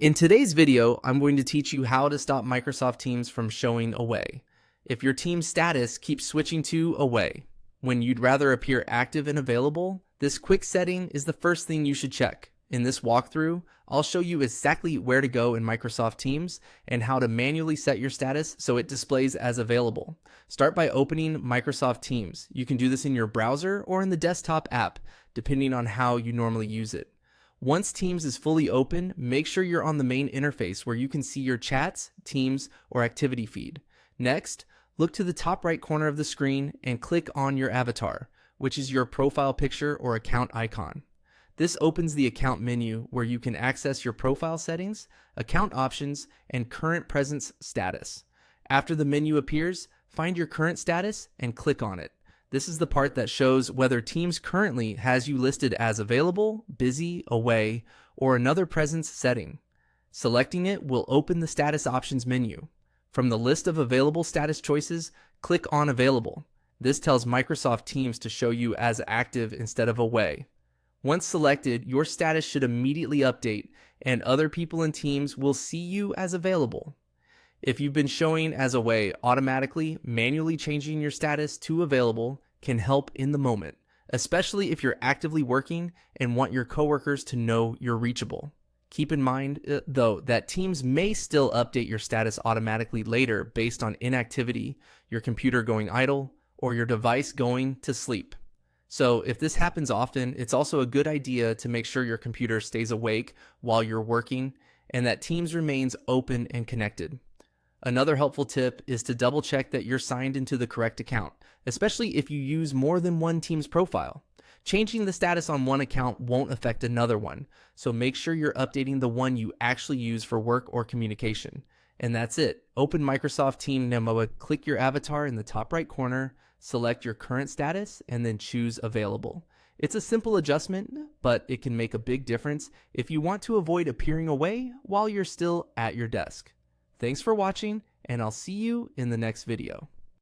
In today's video, I'm going to teach you how to stop Microsoft Teams from showing away. If your team's status keeps switching to away, when you'd rather appear active and available, this quick setting is the first thing you should check. In this walkthrough, I'll show you exactly where to go in Microsoft Teams and how to manually set your status so it displays as available. Start by opening Microsoft Teams. You can do this in your browser or in the desktop app, depending on how you normally use it. Once Teams is fully open, make sure you're on the main interface where you can see your chats, teams, or activity feed. Next, look to the top right corner of the screen and click on your avatar, which is your profile picture or account icon. This opens the account menu where you can access your profile settings, account options, and current presence status. After the menu appears, find your current status and click on it. This is the part that shows whether Teams currently has you listed as available, busy, away, or another presence setting. Selecting it will open the status options menu. From the list of available status choices, click on available. This tells Microsoft Teams to show you as active instead of away. Once selected, your status should immediately update and other people in Teams will see you as available. If you've been showing as away automatically, manually changing your status to available can help in the moment, especially if you're actively working and want your coworkers to know you're reachable. Keep in mind, though, that Teams may still update your status automatically later based on inactivity, your computer going idle, or your device going to sleep. So if this happens often, it's also a good idea to make sure your computer stays awake while you're working and that Teams remains open and connected. Another helpful tip is to double check that you're signed into the correct account, especially if you use more than one Teams profile. Changing the status on one account won't affect another one, so make sure you're updating the one you actually use for work or communication. And that's it. Open Microsoft Teams Nemoa, click your avatar in the top right corner, select your current status, and then choose available. It's a simple adjustment, but it can make a big difference if you want to avoid appearing away while you're still at your desk. Thanks for watching, and I'll see you in the next video.